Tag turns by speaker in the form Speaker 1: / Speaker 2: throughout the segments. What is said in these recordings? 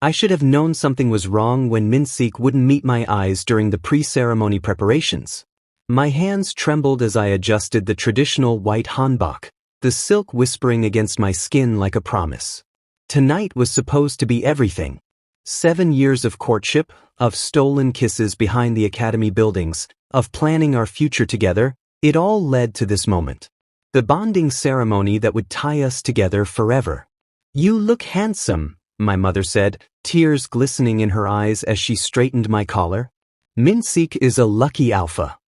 Speaker 1: I should have known something was wrong when Min-sik wouldn't meet my eyes during the pre-ceremony preparations. My hands trembled as I adjusted the traditional white hanbok, the silk whispering against my skin like a promise. Tonight was supposed to be everything. 7 years of courtship, of stolen kisses behind the academy buildings, of planning our future together, it all led to this moment. The bonding ceremony that would tie us together forever. "You look handsome," my mother said, tears glistening in her eyes as she straightened my collar. "Min-sik is a lucky alpha."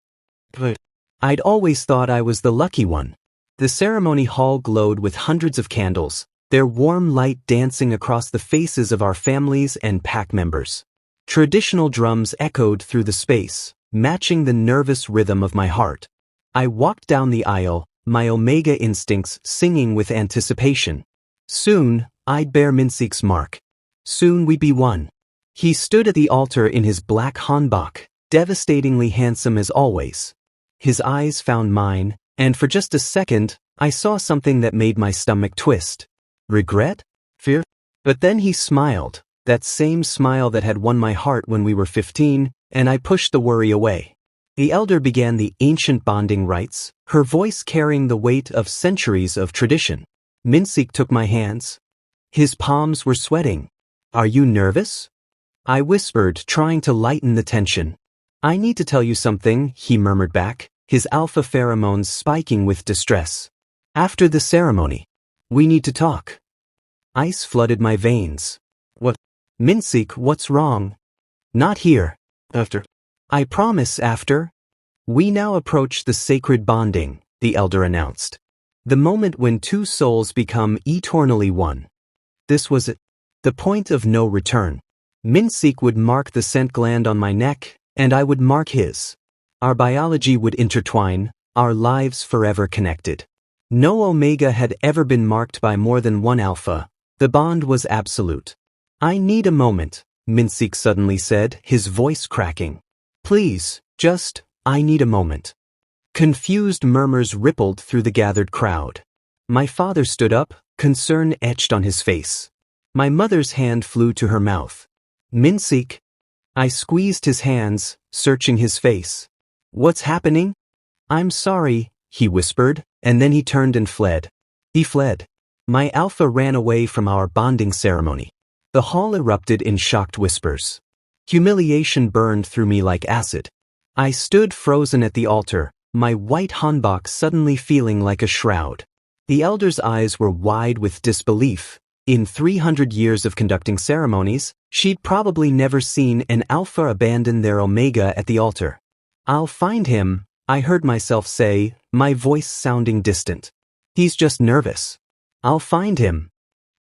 Speaker 1: But I'd always thought I was the lucky one. The ceremony hall glowed with hundreds of candles, their warm light dancing across the faces of our families and pack members. Traditional drums echoed through the space, matching the nervous rhythm of my heart. I walked down the aisle, my Omega instincts singing with anticipation. Soon, I'd bear Min-sik's mark. Soon we'd be one. He stood at the altar in his black hanbok, devastatingly handsome as always. His eyes found mine, and for just a second, I saw something that made my stomach twist. Regret? Fear? But then he smiled, that same smile that had won my heart when we were 15, and I pushed the worry away. The elder began the ancient bonding rites, her voice carrying the weight of centuries of tradition. Min-sik took my hands. His palms were sweating. "Are you nervous?" I whispered, trying to lighten the tension. "I need to tell you something," he murmured back, his alpha pheromones spiking with distress. "After the ceremony. We need to talk." Ice flooded my veins. "What?" "Min-sik, what's wrong?" "Not here. After." "I promise after." "We now approach the sacred bonding," the elder announced. "The moment when two souls become eternally one." This was it. The point of no return. Min-sik would mark the scent gland on my neck, and I would mark his. Our biology would intertwine, our lives forever connected. No Omega had ever been marked by more than one alpha. The bond was absolute. "I need a moment," Min-sik suddenly said, his voice cracking. "Please, I need a moment." Confused murmurs rippled through the gathered crowd. My father stood up, concern etched on his face. My mother's hand flew to her mouth. "Min-sik." I squeezed his hands, searching his face. "What's happening?" "I'm sorry," he whispered, and then he turned and fled. He fled. My alpha ran away from our bonding ceremony. The hall erupted in shocked whispers. Humiliation burned through me like acid. I stood frozen at the altar, my white hanbok suddenly feeling like a shroud. The elder's eyes were wide with disbelief. In 300 years of conducting ceremonies, she'd probably never seen an alpha abandon their Omega at the altar. "I'll find him," I heard myself say, my voice sounding distant. "He's just nervous. I'll find him."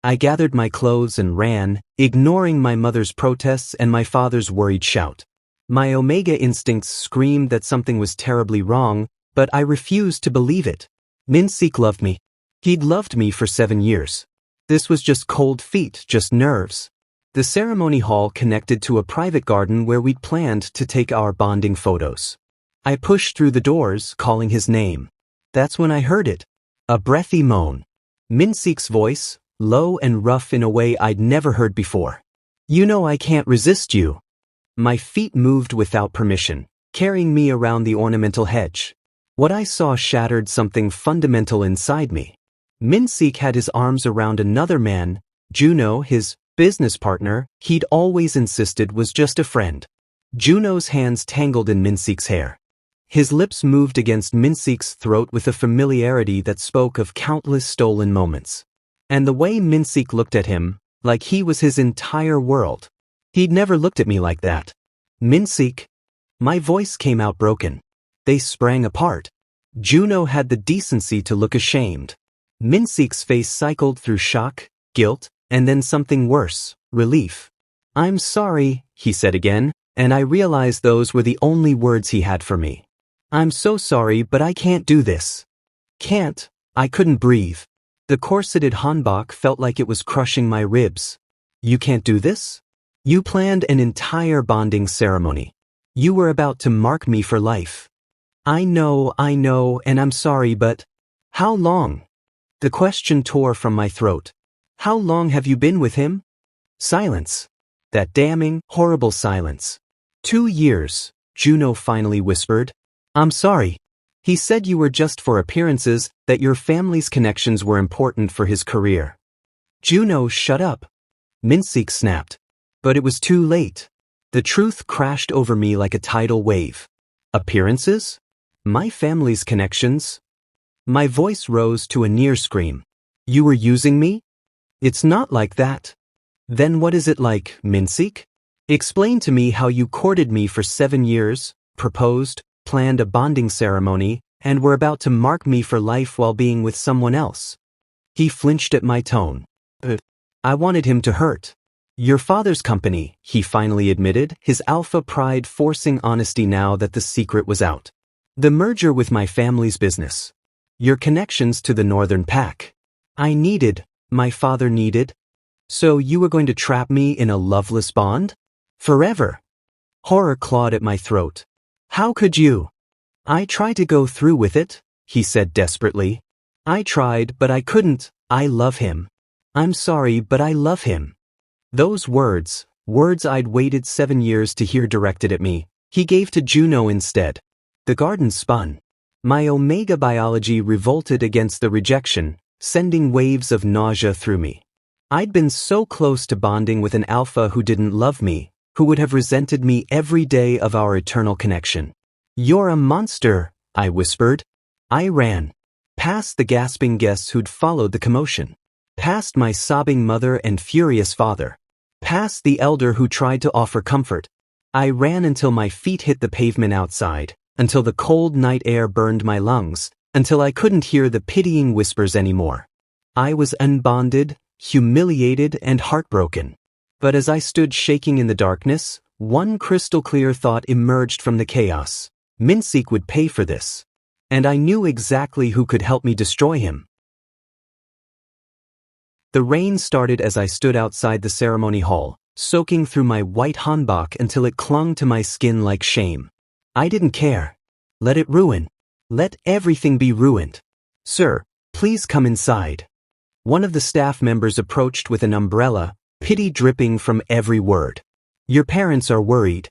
Speaker 1: I gathered my clothes and ran, ignoring my mother's protests and my father's worried shout. My Omega instincts screamed that something was terribly wrong, but I refused to believe it. Min-sik loved me. He'd loved me for 7 years. This was just cold feet, just nerves. The ceremony hall connected to a private garden where we'd planned to take our bonding photos. I pushed through the doors, calling his name. That's when I heard it. A breathy moan. Min-sik's voice, low and rough in a way I'd never heard before. "You know I can't resist you." My feet moved without permission, carrying me around the ornamental hedge. What I saw shattered something fundamental inside me. Min-sik had his arms around another man, Juno, his business partner, he'd always insisted was just a friend. Juno's hands tangled in Min-sik's hair. His lips moved against Min-sik's throat with a familiarity that spoke of countless stolen moments. And the way Min-sik looked at him, like he was his entire world. He'd never looked at me like that. "Min-sik." My voice came out broken. They sprang apart. Juno had the decency to look ashamed. Min-sik's face cycled through shock, guilt, and then something worse, relief. "I'm sorry," he said again, and I realized those were the only words he had for me. "I'm so sorry, but I can't do this." "Can't?" I couldn't breathe. The corseted hanbok felt like it was crushing my ribs. "You can't do this? You planned an entire bonding ceremony. You were about to mark me for life." I know, and I'm sorry, but how long?" The question tore from my throat. "How long have you been with him?" Silence. That damning, horrible silence. 2 years, Juno finally whispered. I'm sorry. He said you were just for appearances, that your family's connections were important for his career. Juno, shut up. Min-sik snapped. But it was too late. The truth crashed over me like a tidal wave. Appearances? My family's connections? My voice rose to a near scream. You were using me? It's not like that. Then what is it like, Min-sik? Explain to me how you courted me for 7 years, proposed, planned a bonding ceremony, and were about to mark me for life while being with someone else. He flinched at my tone. I wanted him to hurt. Your father's company, he finally admitted, his alpha pride forcing honesty now that the secret was out. The merger with my family's business. Your connections to the Northern Pack. My father needed. So you were going to trap me in a loveless bond? Forever. Horror clawed at my throat. How could you? I tried to go through with it, he said desperately. I tried, but I couldn't. I love him. I'm sorry, but I love him. Those words I'd waited 7 years to hear directed at me, he gave to Juno instead. The garden spun. My Omega biology revolted against the rejection, sending waves of nausea through me. I'd been so close to bonding with an alpha who didn't love me, who would have resented me every day of our eternal connection. You're a monster, I whispered. I ran. Past the gasping guests who'd followed the commotion. Past my sobbing mother and furious father. Past the elder who tried to offer comfort. I ran until my feet hit the pavement outside, until the cold night air burned my lungs, until I couldn't hear the pitying whispers anymore. I was unbonded, humiliated, and heartbroken. But as I stood shaking in the darkness, one crystal-clear thought emerged from the chaos. Min-sik would pay for this. And I knew exactly who could help me destroy him. The rain started as I stood outside the ceremony hall, soaking through my white hanbok until it clung to my skin like shame. I didn't care. Let it ruin. Let everything be ruined. Sir, please come inside. One of the staff members approached with an umbrella, pity dripping from every word. Your parents are worried.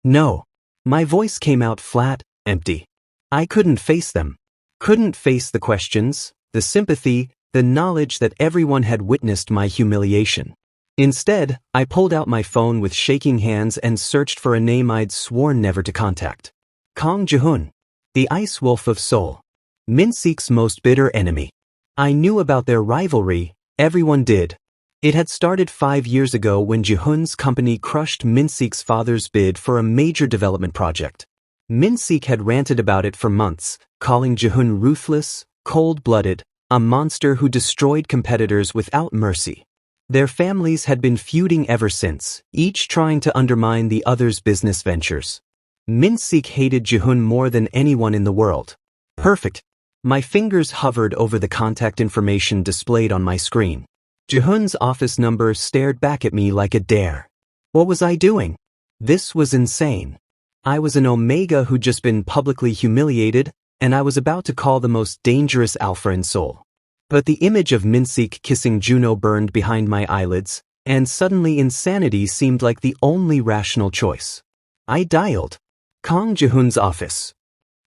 Speaker 1: No. My voice came out flat, empty. I couldn't face them. Couldn't face the questions, the sympathy, the knowledge that everyone had witnessed my humiliation. Instead, I pulled out my phone with shaking hands and searched for a name I'd sworn never to contact. Kang Jihoon, the Ice Wolf of Seoul. Min-sik's most bitter enemy. I knew about their rivalry, everyone did. It had started 5 years ago when Jihoon's company crushed Min-sik's father's bid for a major development project. Min-sik had ranted about it for months, calling Jihoon ruthless, cold-blooded, a monster who destroyed competitors without mercy. Their families had been feuding ever since, each trying to undermine the other's business ventures. Min-sik hated Jihoon more than anyone in the world. Perfect. My fingers hovered over the contact information displayed on my screen. Jihoon's office number stared back at me like a dare. What was I doing? This was insane. I was an Omega who'd just been publicly humiliated, and I was about to call the most dangerous alpha in Seoul. But the image of Min-sik kissing Juno burned behind my eyelids, and suddenly insanity seemed like the only rational choice. I dialed. Kang Jihoon's office.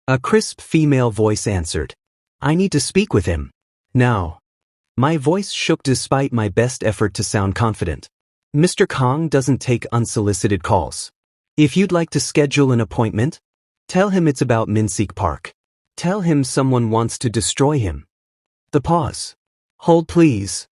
Speaker 1: A crisp female voice answered. I need to speak with him. Now. My voice shook despite my best effort to sound confident. Mr. Kang doesn't take unsolicited calls. If you'd like to schedule an appointment, tell him it's about Min-sik Park. Tell him someone wants to destroy him. The pause. Hold please.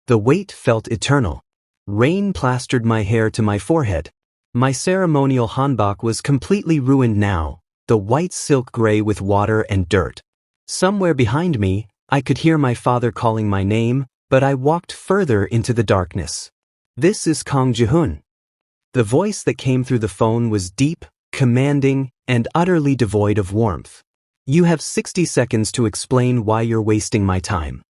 Speaker 1: The wait felt eternal. Rain plastered my hair to my forehead. My ceremonial hanbok was completely ruined now, the white silk gray with water and dirt. Somewhere behind me, I could hear my father calling my name, but I walked further into the darkness. This is Kang Jihoon. The voice that came through the phone was deep, commanding, and utterly devoid of warmth. You have 60 seconds to explain why you're wasting my time.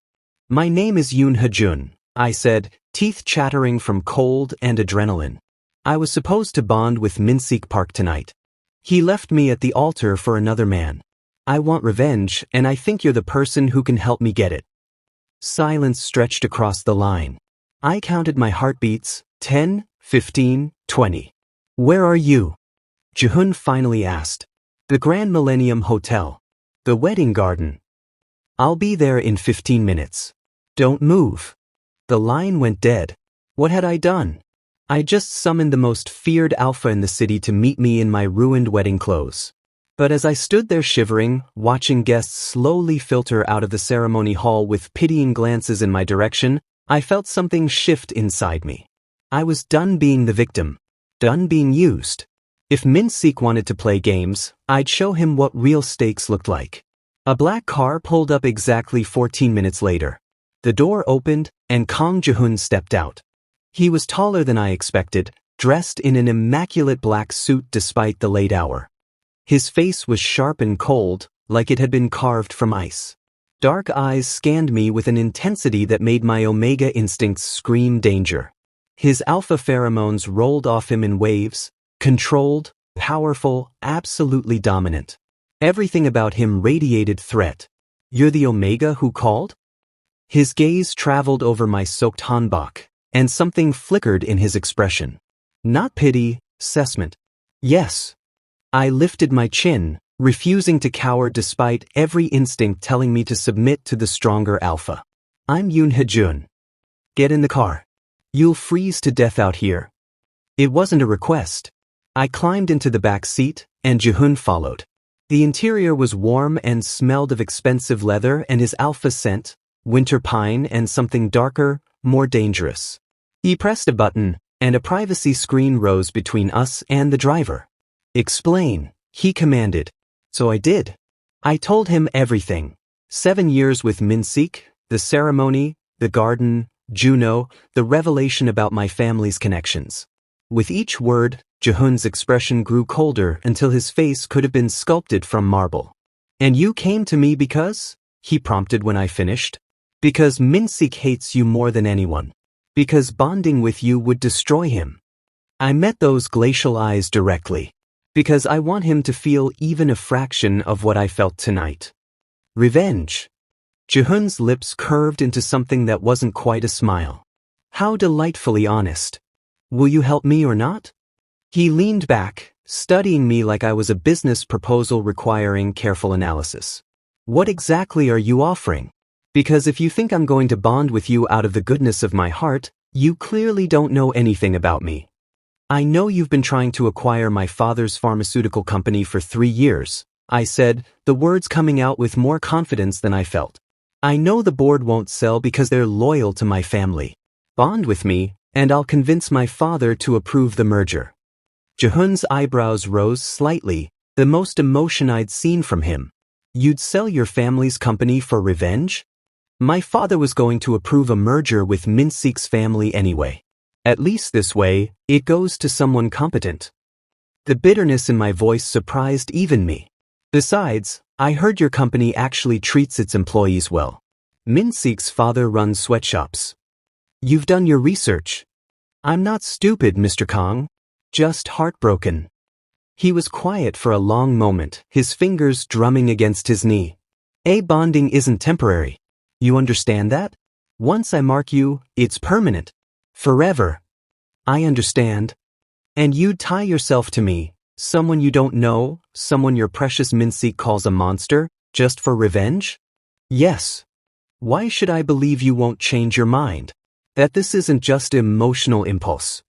Speaker 1: My name is Hajoon, I said, teeth chattering from cold and adrenaline. I was supposed to bond with Min-sik Park tonight. He left me at the altar for another man. I want revenge, and I think you're the person who can help me get it. Silence stretched across the line. I counted my heartbeats, 10, 15, 20. Where are you? Jihoon finally asked. The Grand Millennium Hotel. The wedding garden. I'll be there in 15 minutes. Don't move. The line went dead. What had I done? I just summoned the most feared alpha in the city to meet me in my ruined wedding clothes. But as I stood there shivering, watching guests slowly filter out of the ceremony hall with pitying glances in my direction, I felt something shift inside me. I was done being the victim. Done being used. If Min-sik wanted to play games, I'd show him what real stakes looked like. A black car pulled up exactly 14 minutes later. The door opened, and Kang Jihoon stepped out. He was taller than I expected, dressed in an immaculate black suit despite the late hour. His face was sharp and cold, like it had been carved from ice. Dark eyes scanned me with an intensity that made my Omega instincts scream danger. His alpha pheromones rolled off him in waves, controlled, powerful, absolutely dominant. Everything about him radiated threat. You're the Omega who called? His gaze traveled over my soaked hanbok, and something flickered in his expression. Not pity, assessment. Yes. I lifted my chin, refusing to cower despite every instinct telling me to submit to the stronger alpha. I'm Hajoon. Get in the car. You'll freeze to death out here. It wasn't a request. I climbed into the back seat, and Jihoon followed. The interior was warm and smelled of expensive leather and his alpha scent, winter pine and something darker, more dangerous. He pressed a button, and a privacy screen rose between us and the driver. Explain, he commanded. So I did. I told him everything. 7 years with Min-sik, the ceremony, the garden, Juno, the revelation about my family's connections. With each word, Jihoon's expression grew colder until his face could have been sculpted from marble. And you came to me because? He prompted when I finished. Because Min-sik hates you more than anyone. Because bonding with you would destroy him. I met those glacial eyes directly. Because I want him to feel even a fraction of what I felt tonight. Revenge. Jihoon's lips curved into something that wasn't quite a smile. How delightfully honest. Will you help me or not? He leaned back, studying me like I was a business proposal requiring careful analysis. What exactly are you offering? Because if you think I'm going to bond with you out of the goodness of my heart, you clearly don't know anything about me. I know you've been trying to acquire my father's pharmaceutical company for 3 years, I said, the words coming out with more confidence than I felt. I know the board won't sell because they're loyal to my family. Bond with me, and I'll convince my father to approve the merger. Jihoon's eyebrows rose slightly, the most emotion I'd seen from him. You'd sell your family's company for revenge? My father was going to approve a merger with Min-sik's family anyway. At least this way, it goes to someone competent. The bitterness in my voice surprised even me. Besides, I heard your company actually treats its employees well. Min-sik's father runs sweatshops. You've done your research. I'm not stupid, Mr. Kang. Just heartbroken. He was quiet for a long moment, his fingers drumming against his knee. Bonding isn't temporary. You understand that? Once I mark you, it's permanent. Forever. I understand. And you'd tie yourself to me, someone you don't know, someone your precious Min-sik calls a monster, just for revenge? Yes. Why should I believe you won't change your mind? That this isn't just emotional impulse.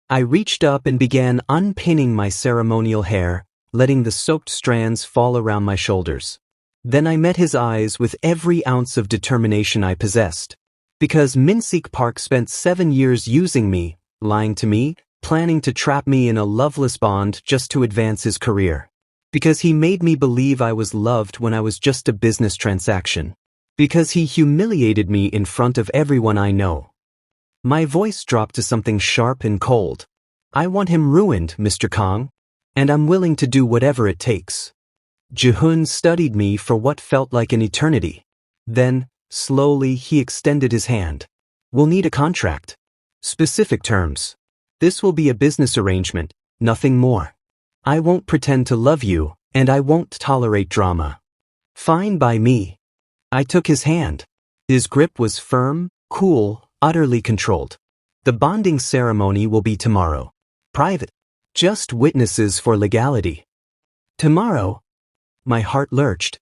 Speaker 1: I reached up and began unpinning my ceremonial hair, letting the soaked strands fall around my shoulders. Then I met his eyes with every ounce of determination I possessed. Because Min-sik Park spent 7 years using me, lying to me, planning to trap me in a loveless bond just to advance his career. Because he made me believe I was loved when I was just a business transaction. Because he humiliated me in front of everyone I know. My voice dropped to something sharp and cold. I want him ruined, Mr. Kang. And I'm willing to do whatever it takes. Jihoon studied me for what felt like an eternity. Then, slowly, he extended his hand. We'll need a contract. Specific terms. This will be a business arrangement, nothing more. I won't pretend to love you, and I won't tolerate drama. Fine by me. I took his hand. His grip was firm, cool, utterly controlled. The bonding ceremony will be tomorrow. Private. Just witnesses for legality. Tomorrow? My heart lurched.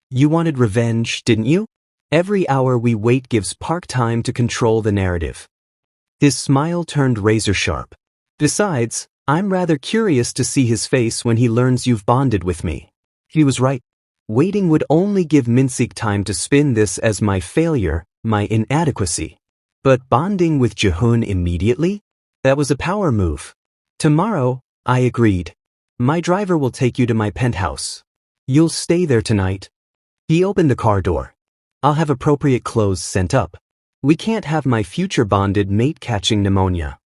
Speaker 1: You wanted revenge, didn't you? Every hour we wait gives Park time to control the narrative. His smile turned razor sharp. Besides, I'm rather curious to see his face when he learns you've bonded with me. He was right. Waiting would only give Min-sik time to spin this as my failure, my inadequacy. But bonding with Jihoon immediately? That was a power move. Tomorrow, I agreed. My driver will take you to my penthouse. You'll stay there tonight. He opened the car door. I'll have appropriate clothes sent up. We can't have my future bonded mate catching pneumonia.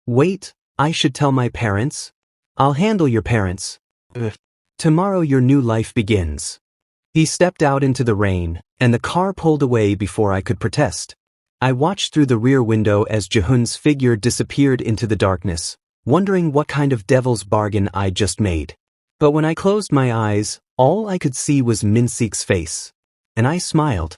Speaker 1: Wait, I should tell my parents? I'll handle your parents. Tomorrow your new life begins. He stepped out into the rain, and the car pulled away before I could protest. I watched through the rear window as Jihoon's figure disappeared into the darkness, wondering what kind of devil's bargain I'd just made. But when I closed my eyes, all I could see was Min-sik's face. And I smiled.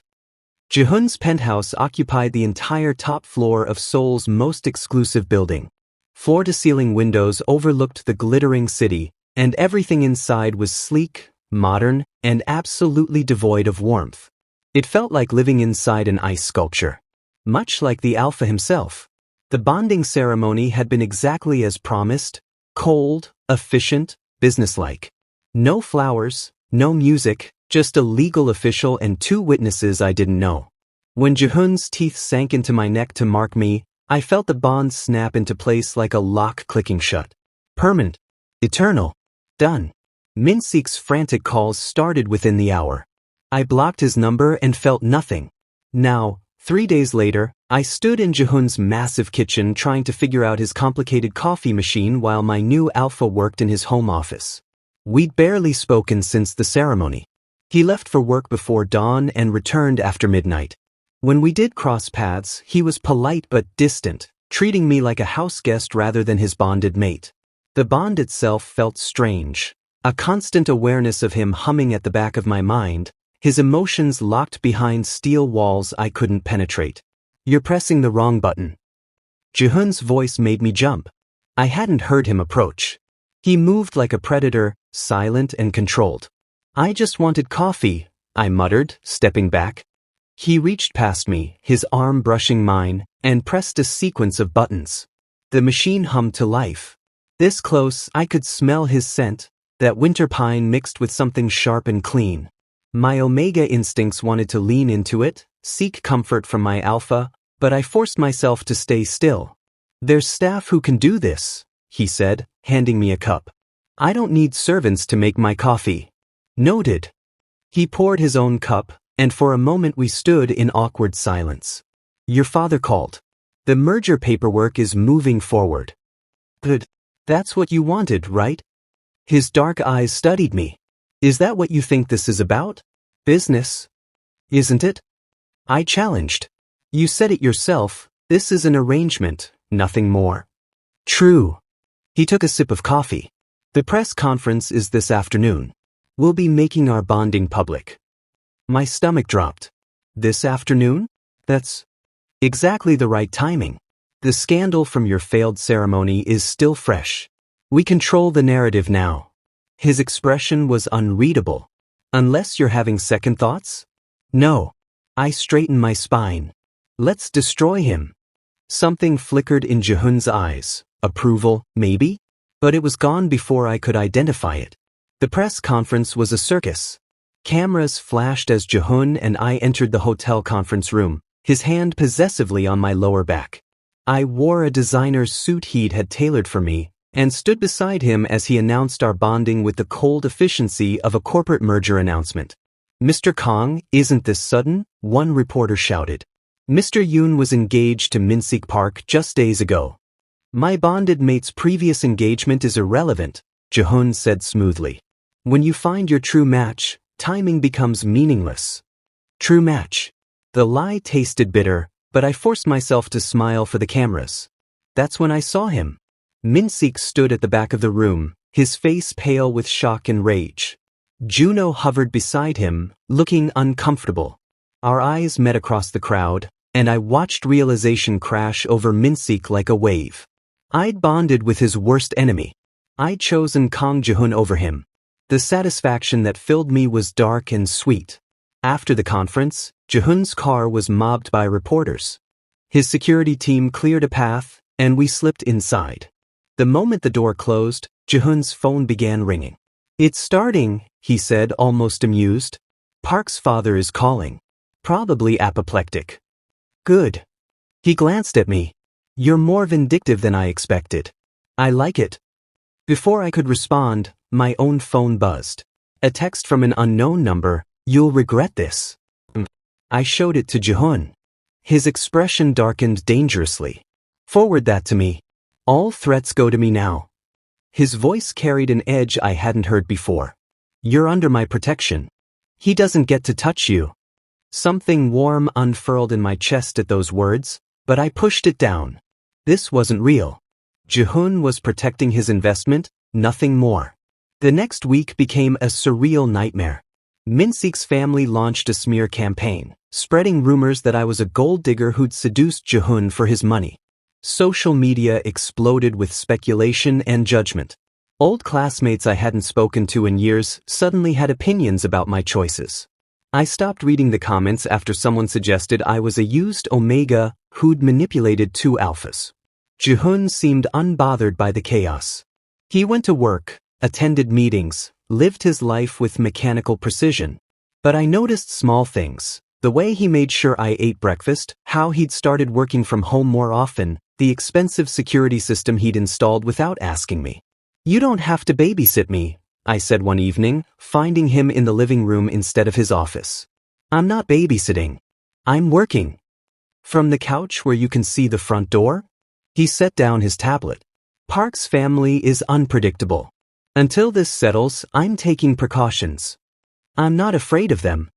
Speaker 1: Jihoon's penthouse occupied the entire top floor of Seoul's most exclusive building. Floor-to-ceiling windows overlooked the glittering city, and everything inside was sleek, modern, and absolutely devoid of warmth. It felt like living inside an ice sculpture. Much like the Alpha himself. The bonding ceremony had been exactly as promised, cold, efficient, businesslike. No flowers, no music, just a legal official and 2 witnesses I didn't know. When Jihoon's teeth sank into my neck to mark me, I felt the bond snap into place like a lock clicking shut. Permanent. Eternal. Done. Min-sik's frantic calls started within the hour. I blocked his number and felt nothing. Now, 3 days later, I stood in Jihoon's massive kitchen trying to figure out his complicated coffee machine while my new alpha worked in his home office. We'd barely spoken since the ceremony. He left for work before dawn and returned after midnight. When we did cross paths, he was polite but distant, treating me like a house guest rather than his bonded mate. The bond itself felt strange, a constant awareness of him humming at the back of my mind, his emotions locked behind steel walls I couldn't penetrate. You're pressing the wrong button. Jihoon's voice made me jump. I hadn't heard him approach. He moved like a predator, silent and controlled. I just wanted coffee, I muttered, stepping back. He reached past me, his arm brushing mine, and pressed a sequence of buttons. The machine hummed to life. This close, I could smell his scent, that winter pine mixed with something sharp and clean. My Omega instincts wanted to lean into it, seek comfort from my alpha, but I forced myself to stay still. There's staff who can do this, he said, handing me a cup. I don't need servants to make my coffee. Noted. He poured his own cup, and for a moment we stood in awkward silence. Your father called. The merger paperwork is moving forward. Good. That's what you wanted, right? His dark eyes studied me. Is that what you think this is about? Business? Isn't it? I challenged. You said it yourself, this is an arrangement, nothing more. True. He took a sip of coffee. The press conference is this afternoon. We'll be making our bonding public. My stomach dropped. This afternoon? That's exactly the right timing. The scandal from your failed ceremony is still fresh. We control the narrative now. His expression was unreadable. Unless you're having second thoughts? No. I straightened my spine. Let's destroy him. Something flickered in Jihoon's eyes. Approval, maybe? But it was gone before I could identify it. The press conference was a circus. Cameras flashed as Jihoon and I entered the hotel conference room, his hand possessively on my lower back. I wore a designer suit he'd had tailored for me, and stood beside him as he announced our bonding with the cold efficiency of a corporate merger announcement. Mr. Kang, isn't this sudden? One reporter shouted. Mr. Yoon was engaged to Min-sik Park just days ago. My bonded mate's previous engagement is irrelevant, Jihoon said smoothly. When you find your true match, timing becomes meaningless. True match. The lie tasted bitter, but I forced myself to smile for the cameras. That's when I saw him. Min-sik stood at the back of the room, his face pale with shock and rage. Juno hovered beside him, looking uncomfortable. Our eyes met across the crowd, and I watched realization crash over Min-sik like a wave. I'd bonded with his worst enemy. I'd chosen Kang Jihoon over him. The satisfaction that filled me was dark and sweet. After the conference, Jihoon's car was mobbed by reporters. His security team cleared a path, and we slipped inside. The moment the door closed, Jihoon's phone began ringing. "It's starting," he said, almost amused. "Park's father is calling. Probably apoplectic." "Good." He glanced at me. "You're more vindictive than I expected." "I like it." Before I could respond, my own phone buzzed. A text from an unknown number. "You'll regret this." I showed it to Jihoon. His expression darkened dangerously. "Forward that to me. All threats go to me now." His voice carried an edge I hadn't heard before. "You're under my protection. He doesn't get to touch you." Something warm unfurled in my chest at those words, but I pushed it down. This wasn't real. Jihoon was protecting his investment, nothing more. The next week became a surreal nightmare. Min-sik's family launched a smear campaign, spreading rumors that I was a gold digger who'd seduced Jihoon for his money. Social media exploded with speculation and judgment. Old classmates I hadn't spoken to in years suddenly had opinions about my choices. I stopped reading the comments after someone suggested I was a used Omega who'd manipulated two alphas. Jihoon seemed unbothered by the chaos. He went to work, attended meetings, lived his life with mechanical precision. But I noticed small things. The way he made sure I ate breakfast, how he'd started working from home more often, the expensive security system he'd installed without asking me. "You don't have to babysit me," I said one evening, finding him in the living room instead of his office. "I'm not babysitting. I'm working." "From the couch where you can see the front door?" He set down his tablet. "Park's family is unpredictable. Until this settles, I'm taking precautions. I'm not afraid of them."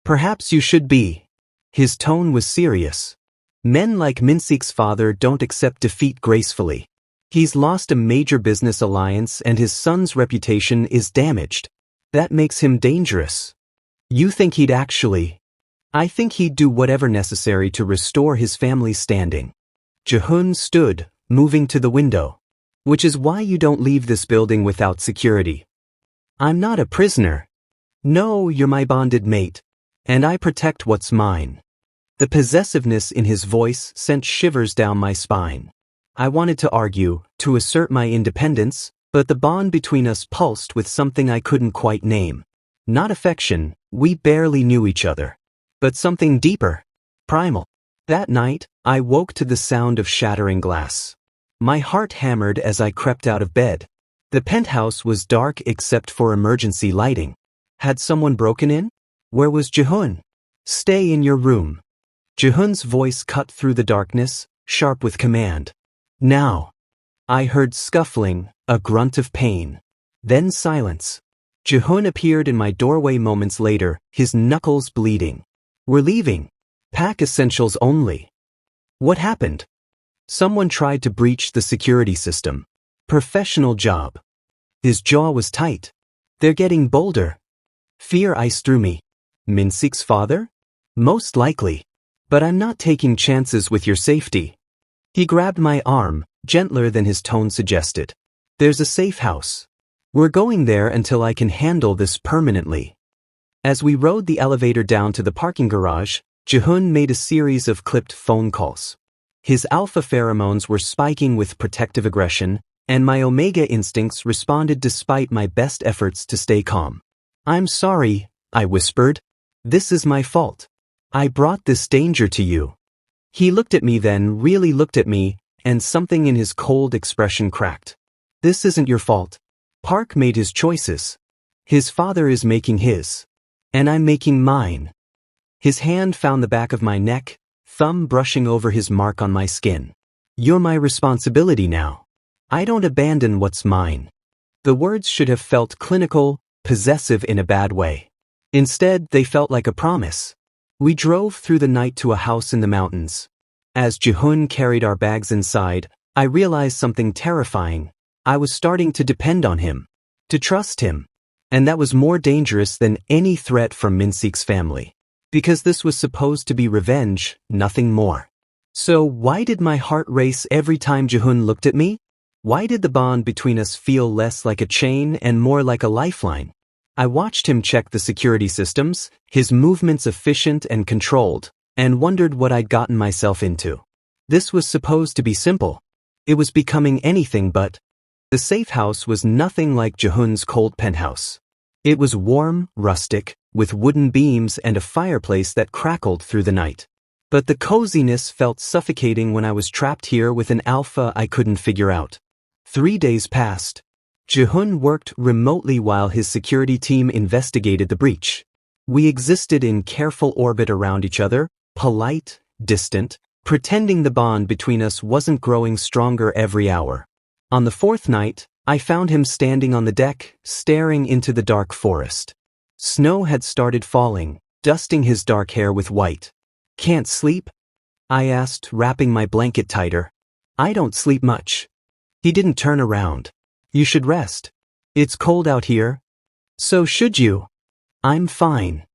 Speaker 1: "Perhaps you should be." His tone was serious. "Men like Min-sik's father don't accept defeat gracefully. He's lost a major business alliance and his son's reputation is damaged. That makes him dangerous." "You think he'd actually?" "I think he'd do whatever necessary to restore his family's standing." Jihoon stood, moving to the window. "Which is why you don't leave this building without security." "I'm not a prisoner." "No, you're my bonded mate. And I protect what's mine." The possessiveness in his voice sent shivers down my spine. I wanted to argue, to assert my independence, but the bond between us pulsed with something I couldn't quite name. Not affection, we barely knew each other. But something deeper. Primal. That night, I woke to the sound of shattering glass. My heart hammered as I crept out of bed. The penthouse was dark except for emergency lighting. Had someone broken in? Where was Jihoon? "Stay in your room." Jihoon's voice cut through the darkness, sharp with command. "Now." I heard scuffling, a grunt of pain. Then silence. Jihoon appeared in my doorway moments later, his knuckles bleeding. "We're leaving. Pack essentials only." "What happened?" "Someone tried to breach the security system. Professional job." His jaw was tight. "They're getting bolder." Fear iced through me. "Min-sik's father?" "Most likely. But I'm not taking chances with your safety." He grabbed my arm, gentler than his tone suggested. "There's a safe house. We're going there until I can handle this permanently." As we rode the elevator down to the parking garage, Jihoon made a series of clipped phone calls. His alpha pheromones were spiking with protective aggression, and my omega instincts responded despite my best efforts to stay calm. "I'm sorry," I whispered. "This is my fault. I brought this danger to you." He looked at me then, really looked at me, and something in his cold expression cracked. "This isn't your fault. Park made his choices. His father is making his. And I'm making mine." His hand found the back of my neck, thumb brushing over his mark on my skin. "You're my responsibility now. I don't abandon what's mine." The words should have felt clinical, possessive in a bad way. Instead, they felt like a promise. We drove through the night to a house in the mountains. As Jihoon carried our bags inside, I realized something terrifying. I was starting to depend on him, to trust him. And that was more dangerous than any threat from Min-sik's family. Because this was supposed to be revenge, nothing more. So why did my heart race every time Jihoon looked at me? Why did the bond between us feel less like a chain and more like a lifeline? I watched him check the security systems, his movements efficient and controlled, and wondered what I'd gotten myself into. This was supposed to be simple. It was becoming anything but. The safe house was nothing like Jihoon's cold penthouse. It was warm, rustic, with wooden beams and a fireplace that crackled through the night. But the coziness felt suffocating when I was trapped here with an alpha I couldn't figure out. 3 days passed. Jihoon worked remotely while his security team investigated the breach. We existed in careful orbit around each other, polite, distant, pretending the bond between us wasn't growing stronger every hour. On the 4th night, I found him standing on the deck, staring into the dark forest. Snow had started falling, dusting his dark hair with white. "Can't sleep?" I asked, wrapping my blanket tighter. "I don't sleep much." He didn't turn around. "You should rest. It's cold out here." "So should you." "I'm fine."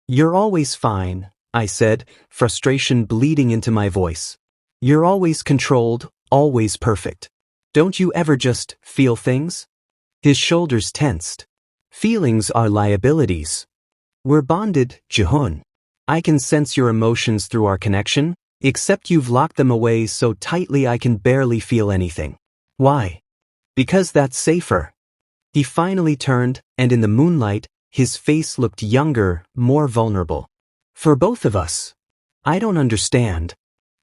Speaker 1: "You're always fine," I said, frustration bleeding into my voice. "You're always controlled, always perfect. Don't you ever just feel things?" His shoulders tensed. "Feelings are liabilities. We're bonded, Jihoon. I can sense your emotions through our connection, except you've locked them away so tightly I can barely feel anything." "Why?" "Because that's safer." He finally turned, and in the moonlight, his face looked younger, more vulnerable. "For both of us." "I don't understand."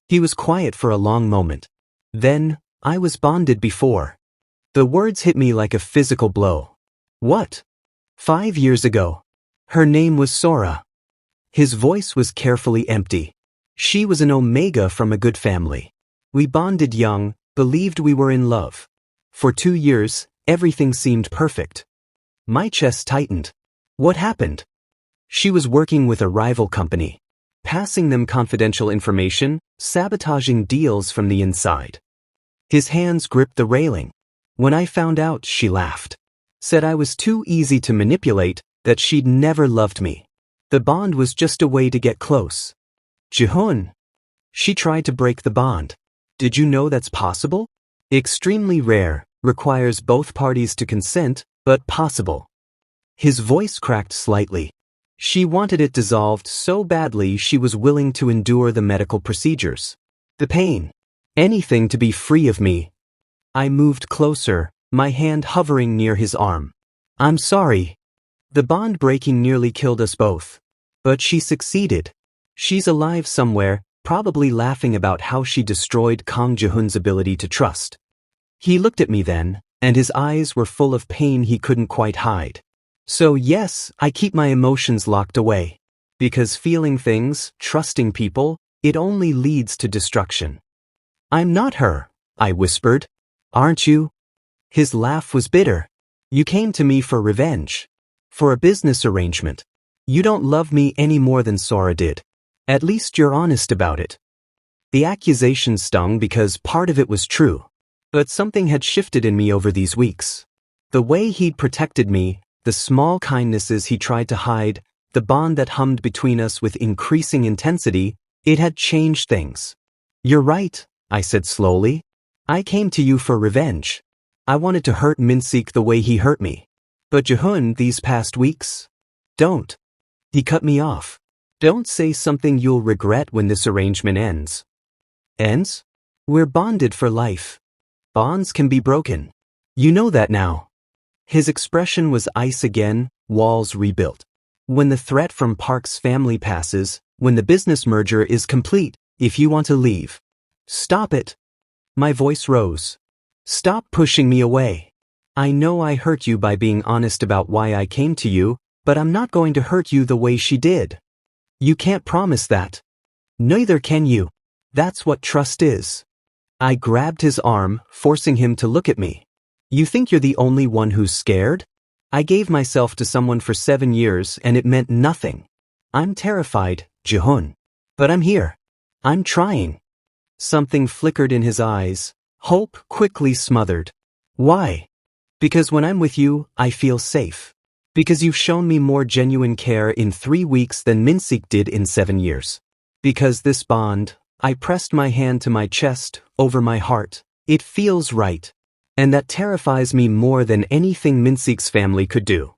Speaker 1: He was quiet for a long moment. Then, "I was bonded before." The words hit me like a physical blow. "What?" "5 years ago. Her name was Sora." His voice was carefully empty. "She was an Omega from a good family. We bonded young, believed we were in love. For 2 years, everything seemed perfect." My chest tightened. "What happened?" "She was working with a rival company. Passing them confidential information, sabotaging deals from the inside." His hands gripped the railing. "When I found out," she laughed. "Said I was too easy to manipulate, that she'd never loved me. The bond was just a way to get close." "Jihoon." "She tried to break the bond. Did you know that's possible?" "Extremely rare, requires both parties to consent, but possible." His voice cracked slightly. "She wanted it dissolved so badly she was willing to endure the medical procedures. The pain. Anything to be free of me." I moved closer, my hand hovering near his arm. "I'm sorry. The bond breaking nearly killed us both. But she succeeded. She's alive somewhere, probably laughing about how she destroyed Kang Jihoon's ability to trust." He looked at me then, and his eyes were full of pain he couldn't quite hide. "So yes, I keep my emotions locked away. Because feeling things, trusting people, it only leads to destruction." "I'm not her," I whispered. "Aren't you?" His laugh was bitter. "You came to me for revenge. For a business arrangement. You don't love me any more than Sora did. At least you're honest about it." The accusation stung because part of it was true. But something had shifted in me over these weeks. The way he'd protected me, the small kindnesses he tried to hide, the bond that hummed between us with increasing intensity, it had changed things. "You're right," I said slowly. "I came to you for revenge. I wanted to hurt Minseek the way he hurt me. But Jihoon, these past weeks? Don't." He cut me off. "Don't say something you'll regret when this arrangement ends." "Ends? We're bonded for life. Bonds can be broken. You know that now." His expression was ice again, walls rebuilt. "When the threat from Park's family passes, when the business merger is complete, if you want to leave." "Stop it." My voice rose. "Stop pushing me away. I know I hurt you by being honest about why I came to you, but I'm not going to hurt you the way she did. You can't promise that. Neither can you. That's what trust is." I grabbed his arm, forcing him to look at me. "You think you're the only one who's scared? I gave myself to someone for 7 years and it meant nothing. I'm terrified, Jihoon. But I'm here. I'm trying." Something flickered in his eyes. Hope quickly smothered. "Why?" "Because when I'm with you, I feel safe. Because you've shown me more genuine care in 3 weeks than Min-sik did in 7 years. Because this bond, I pressed my hand to my chest, over my heart. It feels right. And that terrifies me more than anything Min-sik's family could do.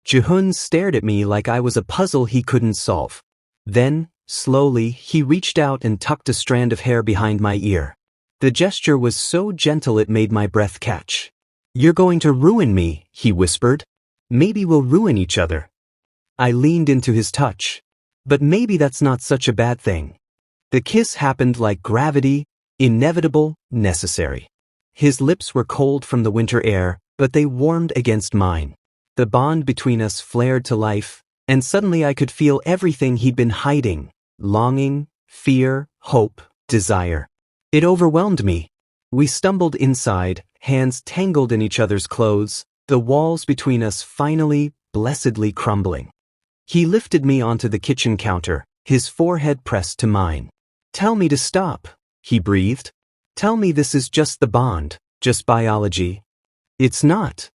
Speaker 1: Jihoon stared at me like I was a puzzle he couldn't solve. Then, slowly, he reached out and tucked a strand of hair behind my ear. The gesture was so gentle it made my breath catch. "You're going to ruin me," he whispered. "Maybe we'll ruin each other." I leaned into his touch. But maybe that's not such a bad thing. The kiss happened like gravity, inevitable, necessary. His lips were cold from the winter air, but they warmed against mine. The bond between us flared to life, and suddenly I could feel everything he'd been hiding: longing, fear, hope, desire. It overwhelmed me. We stumbled inside, hands tangled in each other's clothes, the walls between us finally, blessedly crumbling. He lifted me onto the kitchen counter, his forehead pressed to mine. "Tell me to stop," he breathed. "Tell me this is just the bond, just biology." "It's not."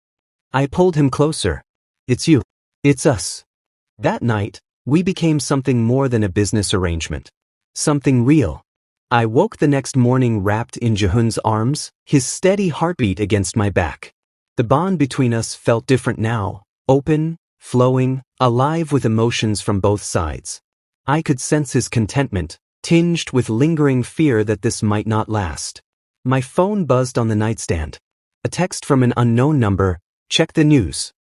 Speaker 1: I pulled him closer. "It's you. It's us." That night, we became something more than a business arrangement. Something real. I woke the next morning wrapped in Jihoon's arms, his steady heartbeat against my back. The bond between us felt different now, open, flowing, alive with emotions from both sides. I could sense his contentment, tinged with lingering fear that this might not last. My phone buzzed on the nightstand. A text from an unknown number: "Check the news."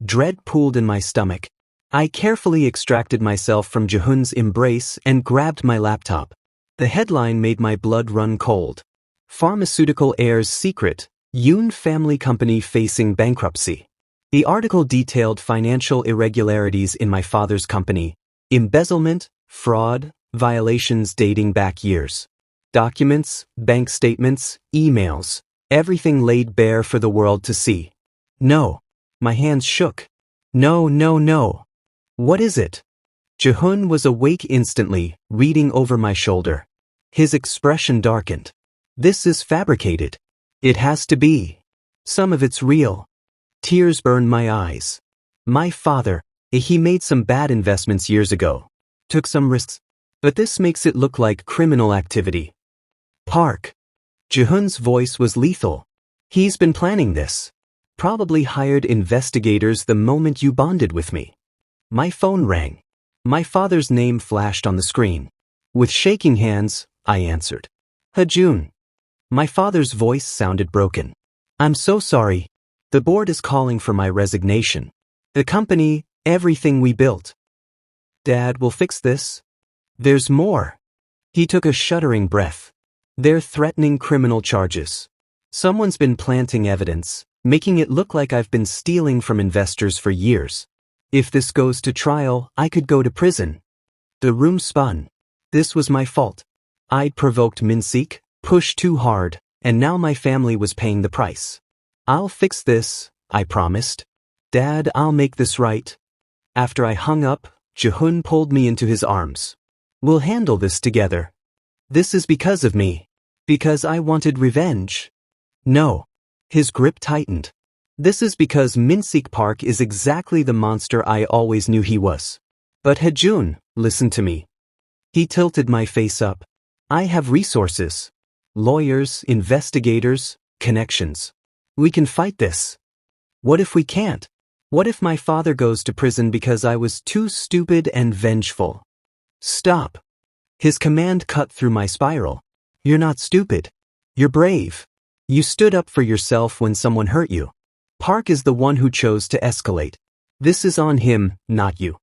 Speaker 1: Dread pooled in my stomach. I carefully extracted myself from Jihoon's embrace and grabbed my laptop. The headline made my blood run cold. Pharmaceutical heir's secret: Yoon family company facing bankruptcy. The article detailed financial irregularities in my father's company, embezzlement, fraud, violations dating back years. Documents, bank statements, emails, everything laid bare for the world to see. No. My hands shook. No, no, no. What is it? Jihoon was awake instantly, reading over my shoulder. His expression darkened. "This is fabricated. It has to be. Some of it's real." Tears burned my eyes. My father, he made some bad investments years ago. Took some risks. But this makes it look like criminal activity. "Park." Jihoon's voice was lethal. "He's been planning this. Probably hired investigators the moment you bonded with me." My phone rang. My father's name flashed on the screen. With shaking hands, I answered. "Hajoon." My father's voice sounded broken. "I'm so sorry. The board is calling for my resignation. The company, everything we built." "Dad will fix this." "There's more." He took a shuddering breath. "They're threatening criminal charges. Someone's been planting evidence, making it look like I've been stealing from investors for years. If this goes to trial, I could go to prison." The room spun. This was my fault. I'd provoked Min-sik, pushed too hard, and now my family was paying the price. "I'll fix this," I promised. "Dad, I'll make this right." After I hung up, Jihoon pulled me into his arms. "We'll handle this together. This is because of me. Because I wanted revenge." "No." His grip tightened. "This is because Min-sik Park is exactly the monster I always knew he was." "But Hajoon, listen to me." He tilted my face up. "I have resources. Lawyers, investigators, connections. We can fight this." "What if we can't? What if my father goes to prison because I was too stupid and vengeful?" "Stop." His command cut through my spiral. "You're not stupid. You're brave. You stood up for yourself when someone hurt you. Park is the one who chose to escalate. This is on him, not you."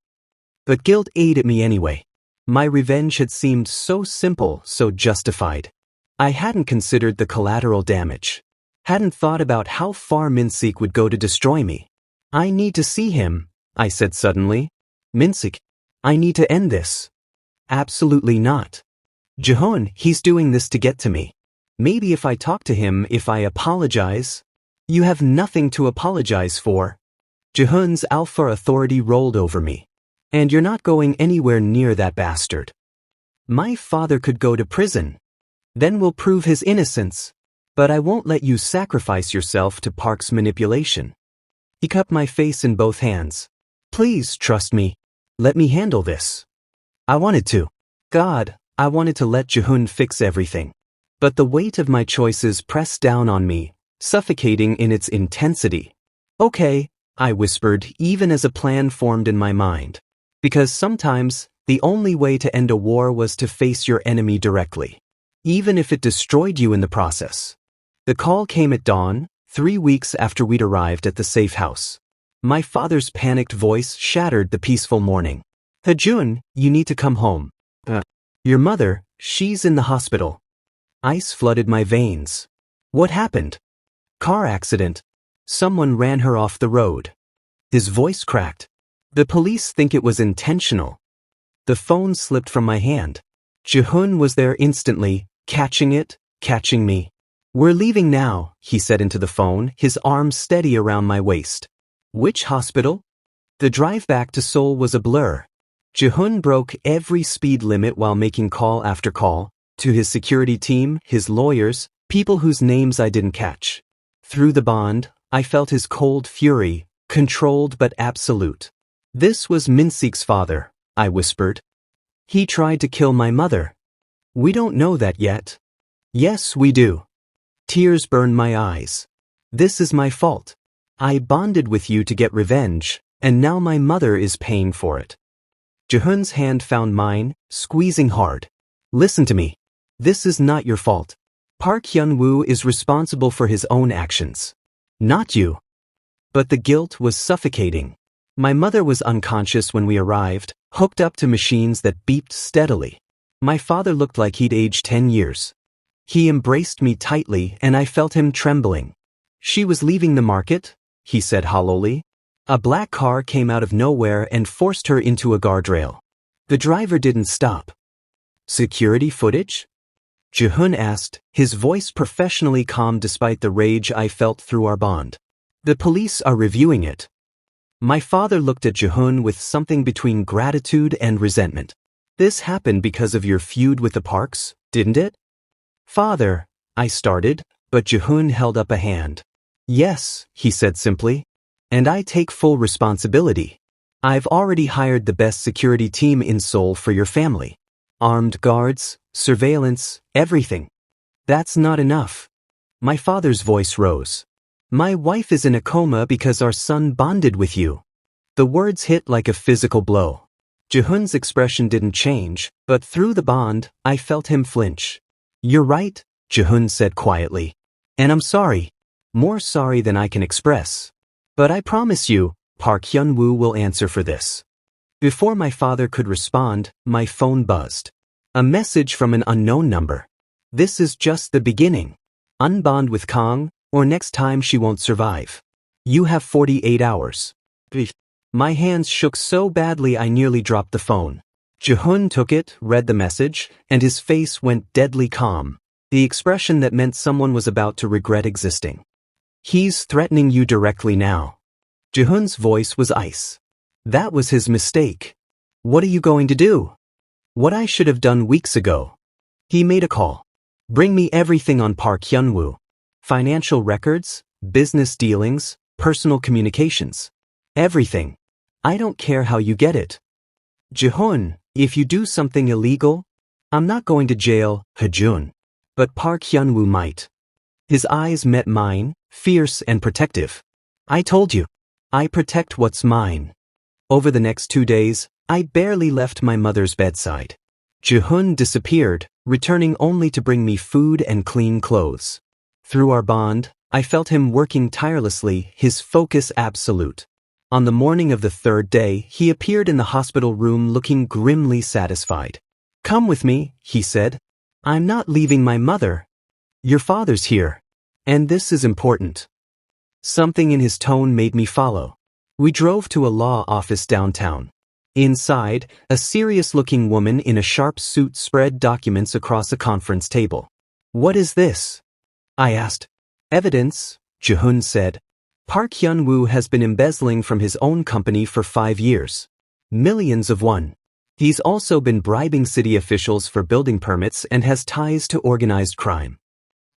Speaker 1: But guilt ate at me anyway. My revenge had seemed so simple, so justified. I hadn't considered the collateral damage. Hadn't thought about how far Min-sik would go to destroy me. "I need to see him," I said suddenly. "Min-sik, I need to end this." "Absolutely not. Jihoon, he's doing this to get to me. Maybe if I talk to him, if I apologize." "You have nothing to apologize for." Jihoon's alpha authority rolled over me. "And you're not going anywhere near that bastard. My father could go to prison. Then we'll prove his innocence. But I won't let you sacrifice yourself to Park's manipulation." He cupped my face in both hands. Please trust me. Let me handle this. I wanted to. God, I wanted to let Jihoon fix everything. But the weight of my choices pressed down on me, suffocating in its intensity. Okay, I whispered, even as a plan formed in my mind. Because sometimes, the only way to end a war was to face your enemy directly. Even if it destroyed you in the process. The call came at dawn, 3 weeks after we'd arrived at the safe house. My father's panicked voice shattered the peaceful morning. Hajoon, you need to come home. Your mother, she's in the hospital. Ice flooded my veins. What happened? Car accident. Someone ran her off the road. His voice cracked. The police think it was intentional. The phone slipped from my hand. Jihoon was there instantly, catching me. We're leaving now, he said into the phone, his arms steady around my waist. Which hospital? The drive back to Seoul was a blur. Jihoon broke every speed limit while making call after call, to his security team, his lawyers, people whose names I didn't catch. Through the bond, I felt his cold fury, controlled but absolute. This was Minseek's father, I whispered. He tried to kill my mother. We don't know that yet. Yes, we do. Tears burned my eyes. This is my fault. I bonded with you to get revenge, and now my mother is paying for it. Jihoon's hand found mine, squeezing hard. Listen to me. This is not your fault. Park Hyun-woo is responsible for his own actions. Not you. But the guilt was suffocating. My mother was unconscious when we arrived, hooked up to machines that beeped steadily. My father looked like he'd aged 10 years. He embraced me tightly and I felt him trembling. She was leaving the market, he said hollowly. A black car came out of nowhere and forced her into a guardrail. The driver didn't stop. Security footage? Jihoon asked, his voice professionally calm despite the rage I felt through our bond. The police are reviewing it. My father looked at Jihoon with something between gratitude and resentment. This happened because of your feud with the Parks, didn't it? Father, I started, but Jihoon held up a hand. Yes, he said simply. And I take full responsibility. I've already hired the best security team in Seoul for your family. Armed guards, surveillance, everything. That's not enough. My father's voice rose. My wife is in a coma because our son bonded with you. The words hit like a physical blow. Jihoon's expression didn't change, but through the bond, I felt him flinch. You're right, Jihoon said quietly. And I'm sorry. More sorry than I can express. But I promise you, Park Hyun-woo will answer for this. Before my father could respond, my phone buzzed. A message from an unknown number. This is just the beginning. Unbond with Kang, or next time she won't survive. You have 48 hours. My hands shook so badly I nearly dropped the phone. Jihoon took it, read the message, and his face went deadly calm. The expression that meant someone was about to regret existing. He's threatening you directly now. Jihoon's voice was ice. That was his mistake. What are you going to do? What I should have done weeks ago. He made a call. Bring me everything on Park Hyun-woo. Financial records, business dealings, personal communications. Everything. I don't care how you get it. Jihoon, if you do something illegal, I'm not going to jail, Hajoon. But Park Hyun-woo might. His eyes met mine, fierce and protective. I told you. I protect what's mine. Over the next 2 days, I barely left my mother's bedside. Jihoon disappeared, returning only to bring me food and clean clothes. Through our bond, I felt him working tirelessly, his focus absolute. On the morning of the 3rd day, he appeared in the hospital room looking grimly satisfied. Come with me, he said. I'm not leaving my mother. Your father's here. And this is important. Something in his tone made me follow. We drove to a law office downtown. Inside, a serious-looking woman in a sharp suit spread documents across a conference table. What is this? I asked. Evidence, Jihoon said. Park Hyun-woo has been embezzling from his own company for 5 years. Millions of won. He's also been bribing city officials for building permits and has ties to organized crime.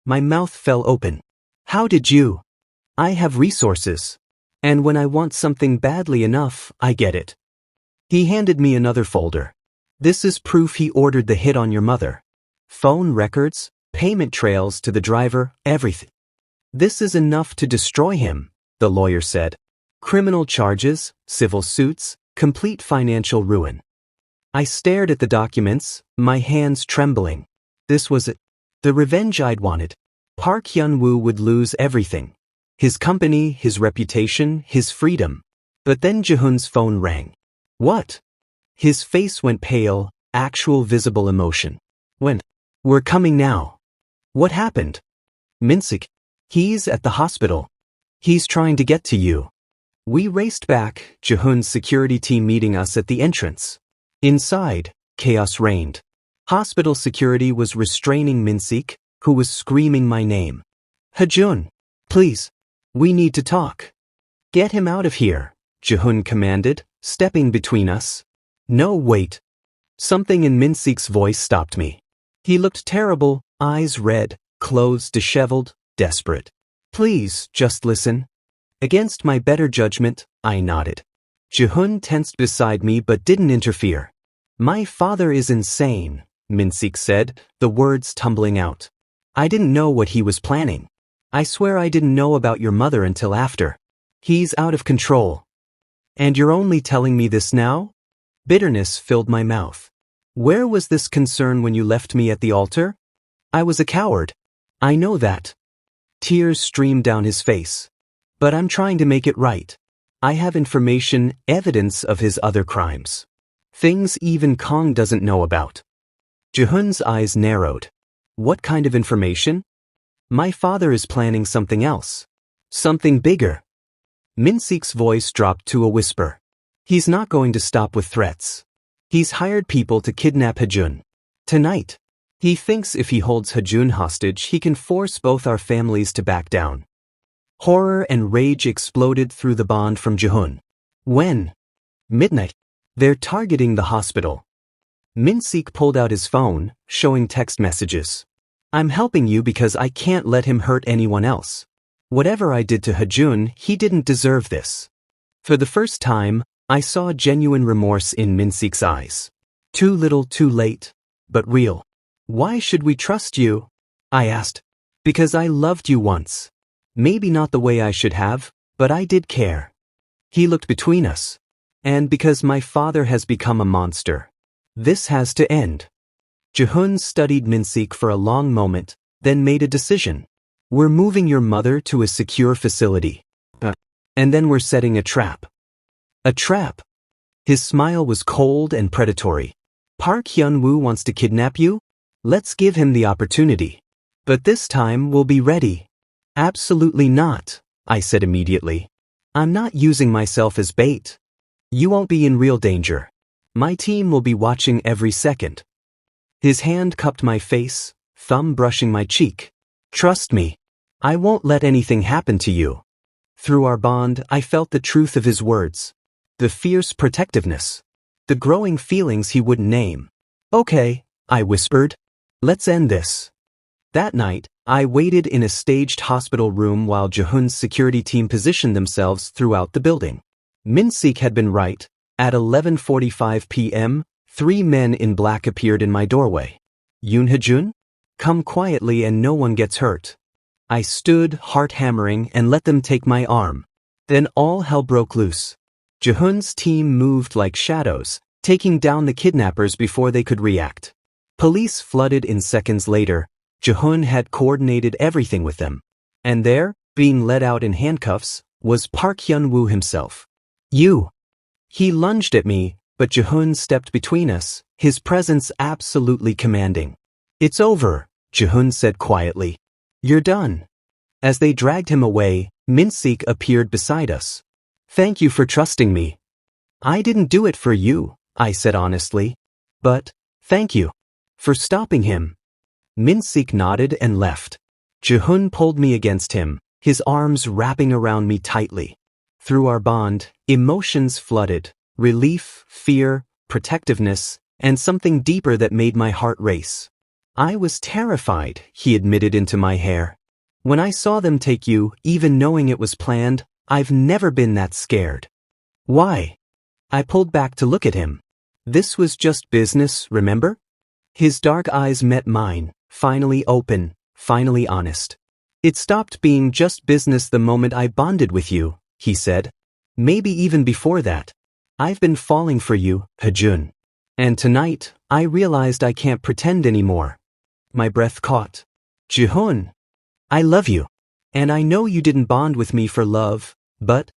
Speaker 1: My mouth fell open. How did you? I have resources. And when I want something badly enough, I get it. He handed me another folder. This is proof he ordered the hit on your mother. Phone records, payment trails to the driver, everything. This is enough to destroy him, the lawyer said. Criminal charges, civil suits, complete financial ruin. I stared at the documents, my hands trembling. This was it. The revenge I'd wanted. Park Hyun-woo would lose everything. His company, his reputation, his freedom. But then Jihoon's phone rang. What? His face went pale, actual visible emotion. When? We're coming now. What happened? Min-sik. He's at the hospital. He's trying to get to you. We raced back, Jihoon's security team meeting us at the entrance. Inside, chaos reigned. Hospital security was restraining Min-sik, who was screaming my name. Hajoon, please. We need to talk. Get him out of here, Jihoon commanded, stepping between us. No, wait. Something in Min-sik's voice stopped me. He looked terrible, eyes red, clothes disheveled, desperate. Please, just listen. Against my better judgment, I nodded. Jihoon tensed beside me but didn't interfere. My father is insane, Min-sik said, the words tumbling out. I didn't know what he was planning. I swear I didn't know about your mother until after. He's out of control. And you're only telling me this now? Bitterness filled my mouth. Where was this concern when you left me at the altar? I was a coward. I know that. Tears streamed down his face. But I'm trying to make it right. I have information, evidence of his other crimes. Things even Kang doesn't know about. Jihoon's eyes narrowed. What kind of information? My father is planning something else. Something bigger. Min-sik's voice dropped to a whisper. He's not going to stop with threats. He's hired people to kidnap Hajoon. Tonight. He thinks if he holds Hajoon hostage, he can force both our families to back down. Horror and rage exploded through the bond from Jihoon. When? Midnight. They're targeting the hospital. Min-sik pulled out his phone, showing text messages. I'm helping you because I can't let him hurt anyone else. Whatever I did to Hajoon, he didn't deserve this. For the first time, I saw genuine remorse in Min-sik's eyes. Too little, too late, but real. Why should we trust you? I asked. Because I loved you once. Maybe not the way I should have, but I did care. He looked between us. And because my father has become a monster. This has to end. Jihoon studied Min-sik for a long moment, then made a decision. We're moving your mother to a secure facility. And then we're setting a trap. A trap? His smile was cold and predatory. Park Hyun-woo wants to kidnap you? Let's give him the opportunity. But this time we'll be ready. Absolutely not, I said immediately. I'm not using myself as bait. You won't be in real danger. My team will be watching every second. His hand cupped my face, thumb brushing my cheek. Trust me. I won't let anything happen to you. Through our bond, I felt the truth of his words. The fierce protectiveness. The growing feelings he wouldn't name. Okay, I whispered. Let's end this. That night, I waited in a staged hospital room while Jihoon's security team positioned themselves throughout the building. Min-sik had been right. At 11:45 p.m., 3 men in black appeared in my doorway. Yoon Hajoon? Come quietly and no one gets hurt. I stood, heart hammering, and let them take my arm. Then all hell broke loose. Jihoon's team moved like shadows, taking down the kidnappers before they could react. Police flooded in seconds later. Jihoon had coordinated everything with them. And there, being led out in handcuffs, was Park Hyun-woo himself. You! He lunged at me, but Jihoon stepped between us, his presence absolutely commanding. It's over, Jihoon said quietly. You're done. As they dragged him away, Min-sik appeared beside us. Thank you for trusting me. I didn't do it for you, I said honestly. But, thank you. For stopping him. Min-sik nodded and left. Jihoon pulled me against him, his arms wrapping around me tightly. Through our bond, emotions flooded. Relief, fear, protectiveness, and something deeper that made my heart race. I was terrified, he admitted into my hair. When I saw them take you, even knowing it was planned, I've never been that scared. Why? I pulled back to look at him. This was just business, remember? His dark eyes met mine, finally open, finally honest. It stopped being just business the moment I bonded with you, he said. Maybe even before that. I've been falling for you, Hajoon. And tonight, I realized I can't pretend anymore. My breath caught. Jihoon, I love you. And I know you didn't bond with me for love, but...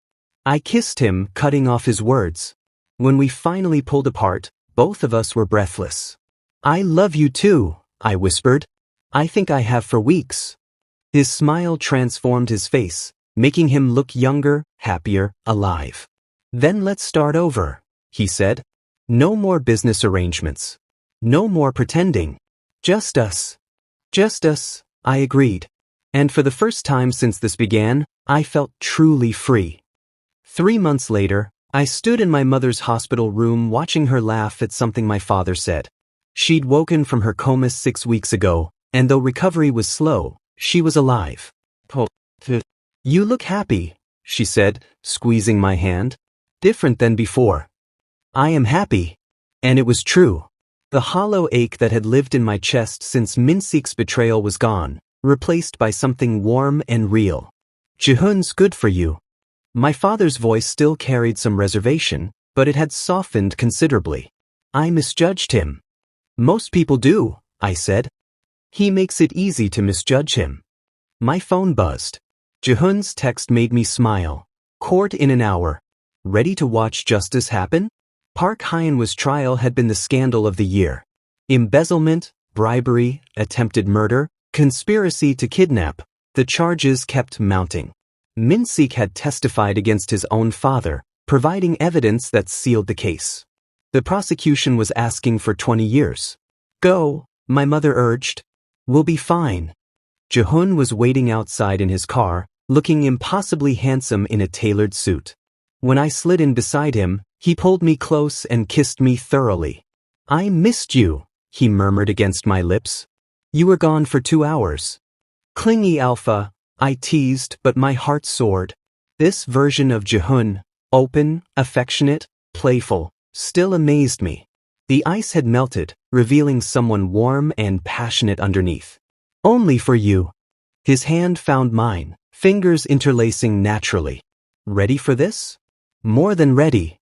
Speaker 1: I kissed him, cutting off his words. When we finally pulled apart, both of us were breathless. I love you too, I whispered. I think I have for weeks. His smile transformed his face, making him look younger, happier, alive. Then let's start over, he said. No more business arrangements. No more pretending. Just us. Just us, I agreed. And for the first time since this began, I felt truly free. 3 months later, I stood in my mother's hospital room watching her laugh at something my father said. She'd woken from her coma 6 weeks ago, and though recovery was slow, she was alive. You look happy, she said, squeezing my hand. Different than before. I am happy. And it was true. The hollow ache that had lived in my chest since Minseek's betrayal was gone, replaced by something warm and real. Jihoon's good for you. My father's voice still carried some reservation, but it had softened considerably. I misjudged him. Most people do, I said. He makes it easy to misjudge him. My phone buzzed. Jihoon's text made me smile. Court in an hour. Ready to watch justice happen? Park Hyun-woo's trial had been the scandal of the year. Embezzlement, bribery, attempted murder, conspiracy to kidnap. The charges kept mounting. Minseek had testified against his own father, providing evidence that sealed the case. The prosecution was asking for 20 years. Go, my mother urged. We'll be fine. Jihoon was waiting outside in his car, looking impossibly handsome in a tailored suit. When I slid in beside him, he pulled me close and kissed me thoroughly. I missed you, he murmured against my lips. You were gone for 2 hours. Clingy alpha, I teased, but my heart soared. This version of Jihoon, open, affectionate, playful, still amazed me. The ice had melted, revealing someone warm and passionate underneath. Only for you. His hand found mine, fingers interlacing naturally. Ready for this? More than ready.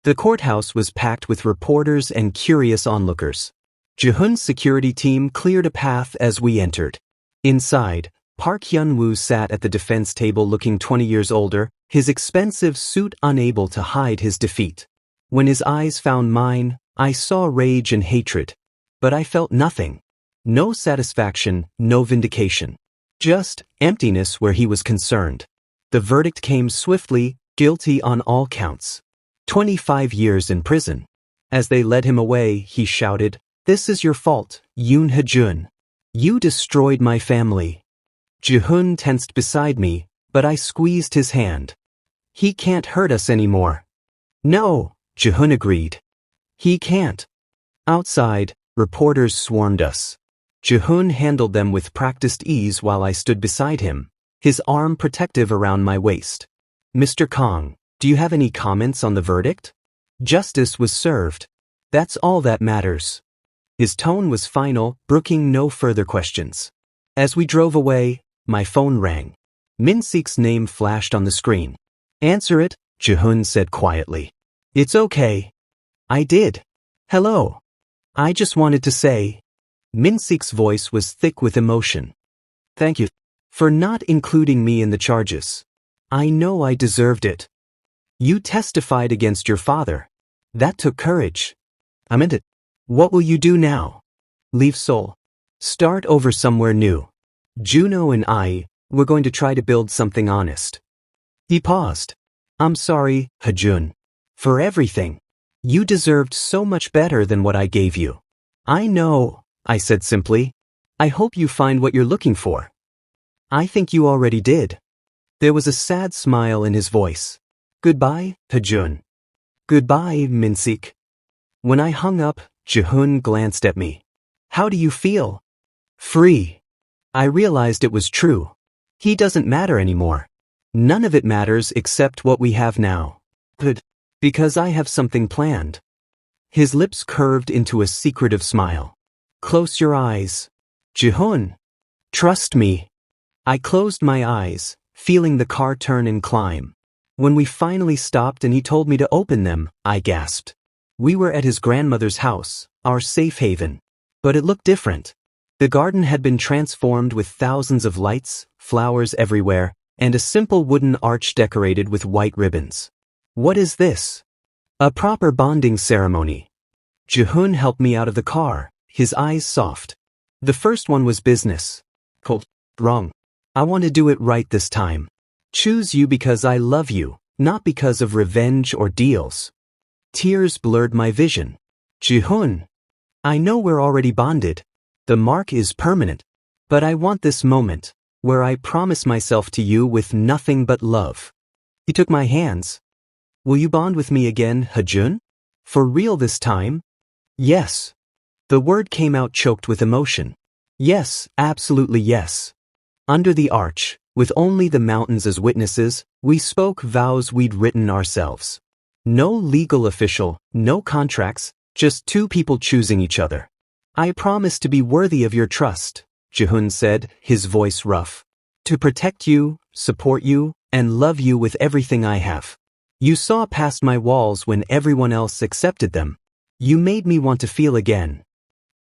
Speaker 1: The courthouse was packed with reporters and curious onlookers. Jihoon's security team cleared a path as we entered. Inside, Park Hyun-woo sat at the defense table looking 20 years older, his expensive suit unable to hide his defeat. When his eyes found mine, I saw rage and hatred. But I felt nothing. No satisfaction, no vindication. Just emptiness where he was concerned. The verdict came swiftly, guilty on all counts. 25 years in prison. As they led him away, he shouted, "This is your fault, Yoon Hajoon. You destroyed my family." Jihoon tensed beside me, but I squeezed his hand. He can't hurt us anymore. No, Jihoon agreed. He can't. Outside, reporters swarmed us. Jihoon handled them with practiced ease while I stood beside him, his arm protective around my waist. Mr. Kang, do you have any comments on the verdict? Justice was served. That's all that matters. His tone was final, brooking no further questions. As we drove away, my phone rang. Minseek's name flashed on the screen. Answer it, Jihoon said quietly. It's okay. I did. Hello. I just wanted to say. Minseek's voice was thick with emotion. Thank you for not including me in the charges. I know I deserved it. You testified against your father. That took courage. I meant it. What will you do now? Leave Seoul. Start over somewhere new. Juno and I, we're going to try to build something honest. He paused. I'm sorry, Hajoon. For everything. You deserved so much better than what I gave you. I know, I said simply. I hope you find what you're looking for. I think you already did. There was a sad smile in his voice. Goodbye, Hajoon. Goodbye, Minseek. When I hung up, Jihoon glanced at me. How do you feel? Free. I realized it was true. He doesn't matter anymore. None of it matters except what we have now. Good. Because I have something planned. His lips curved into a secretive smile. Close your eyes. Jihoon. Trust me. I closed my eyes, feeling the car turn and climb. When we finally stopped and he told me to open them, I gasped. We were at his grandmother's house, our safe haven. But it looked different. The garden had been transformed with thousands of lights, flowers everywhere, and a simple wooden arch decorated with white ribbons. What is this? A proper bonding ceremony. Jihoon helped me out of the car, his eyes soft. The first one was business. Cold. Wrong. I want to do it right this time. Choose you because I love you, not because of revenge or deals. Tears blurred my vision. Jihoon. I know we're already bonded. The mark is permanent. But I want this moment, where I promise myself to you with nothing but love. He took my hands. Will you bond with me again, Hajoon? For real this time? Yes. The word came out choked with emotion. Yes, absolutely yes. Under the arch, with only the mountains as witnesses, we spoke vows we'd written ourselves. No legal official, no contracts, just two people choosing each other. I promise to be worthy of your trust, Jihoon said, his voice rough. To protect you, support you, and love you with everything I have. You saw past my walls when everyone else accepted them. You made me want to feel again.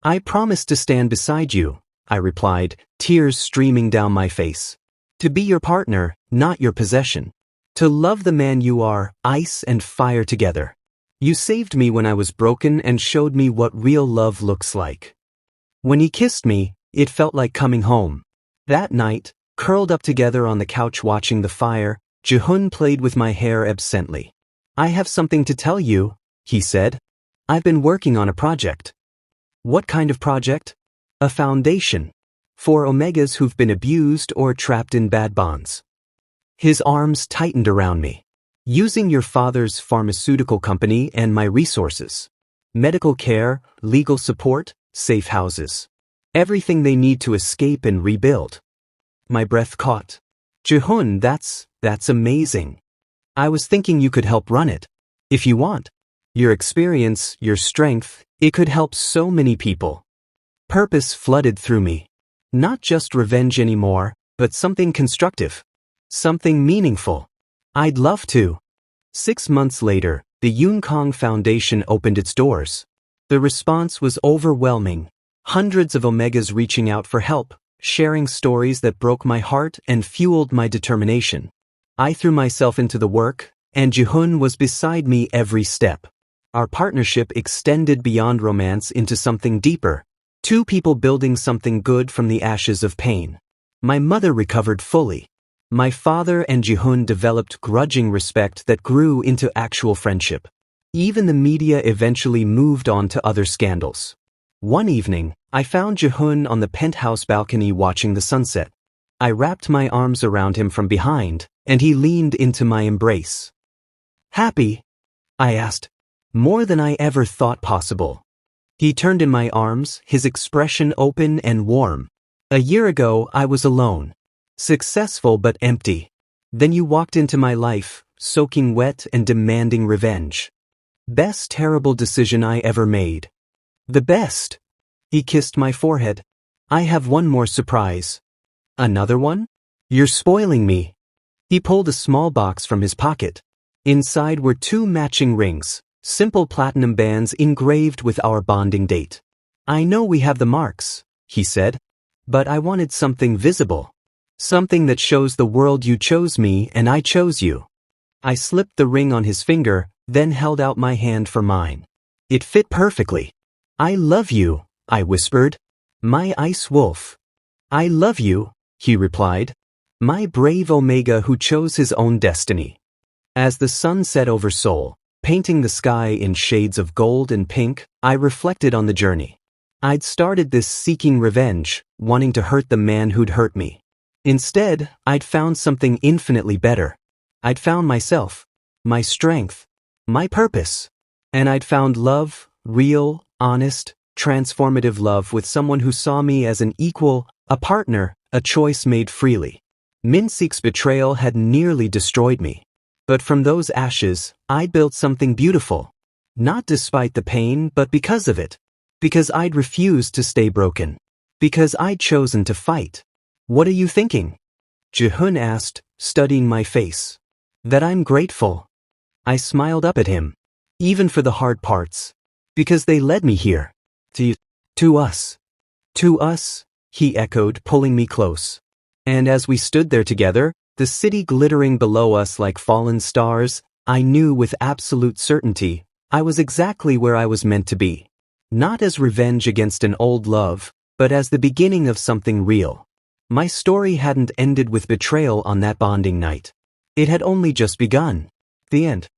Speaker 1: I promise to stand beside you, I replied, tears streaming down my face. To be your partner, not your possession. To love the man you are, ice and fire together. You saved me when I was broken and showed me what real love looks like. When he kissed me, it felt like coming home. That night, curled up together on the couch watching the fire, Jihoon played with my hair absently. I have something to tell you, he said. I've been working on a project. What kind of project? A foundation. For Omegas who've been abused or trapped in bad bonds. His arms tightened around me. Using your father's pharmaceutical company and my resources. Medical care, legal support, safe houses. Everything they need to escape and rebuild. My breath caught. Jihoon, that's amazing. I was thinking you could help run it. If you want. Your experience, your strength, it could help so many people. Purpose flooded through me. Not just revenge anymore, but something constructive. Something meaningful. I'd love to. 6 months later, the Yun-Kong Foundation opened its doors. The response was overwhelming. Hundreds of Omegas reaching out for help, sharing stories that broke my heart and fueled my determination. I threw myself into the work, and Jihoon was beside me every step. Our partnership extended beyond romance into something deeper. Two people building something good from the ashes of pain. My mother recovered fully. My father and Jihoon developed grudging respect that grew into actual friendship. Even the media eventually moved on to other scandals. One evening, I found Jihoon on the penthouse balcony watching the sunset. I wrapped my arms around him from behind, and he leaned into my embrace. Happy? I asked. More than I ever thought possible. He turned in my arms, his expression open and warm. A year ago, I was alone. Successful but empty. Then you walked into my life, soaking wet and demanding revenge. Best terrible decision I ever made. The best. He kissed my forehead. I have one more surprise. Another one? You're spoiling me. He pulled a small box from his pocket. Inside were 2 matching rings, simple platinum bands engraved with our bonding date. I know we have the marks, he said, but I wanted something visible. Something that shows the world you chose me and I chose you. I slipped the ring on his finger, then held out my hand for mine. It fit perfectly. I love you, I whispered. My Ice Wolf. I love you, he replied. My brave Omega who chose his own destiny. As the sun set over Seoul, painting the sky in shades of gold and pink, I reflected on the journey. I'd started this seeking revenge, wanting to hurt the man who'd hurt me. Instead, I'd found something infinitely better. I'd found myself, my strength, my purpose. And I'd found love, real, honest, transformative love with someone who saw me as an equal, a partner, a choice made freely. Min-seek's betrayal had nearly destroyed me. But from those ashes, I'd built something beautiful. Not despite the pain, but because of it. Because I'd refused to stay broken. Because I'd chosen to fight. What are you thinking? Jihoon asked, studying my face. That I'm grateful. I smiled up at him. Even for the hard parts. Because they led me here. To us. To us, he echoed, pulling me close. And as we stood there together, the city glittering below us like fallen stars, I knew with absolute certainty I was exactly where I was meant to be. Not as revenge against an old love, but as the beginning of something real. My story hadn't ended with betrayal on that bonding night. It had only just begun. The end.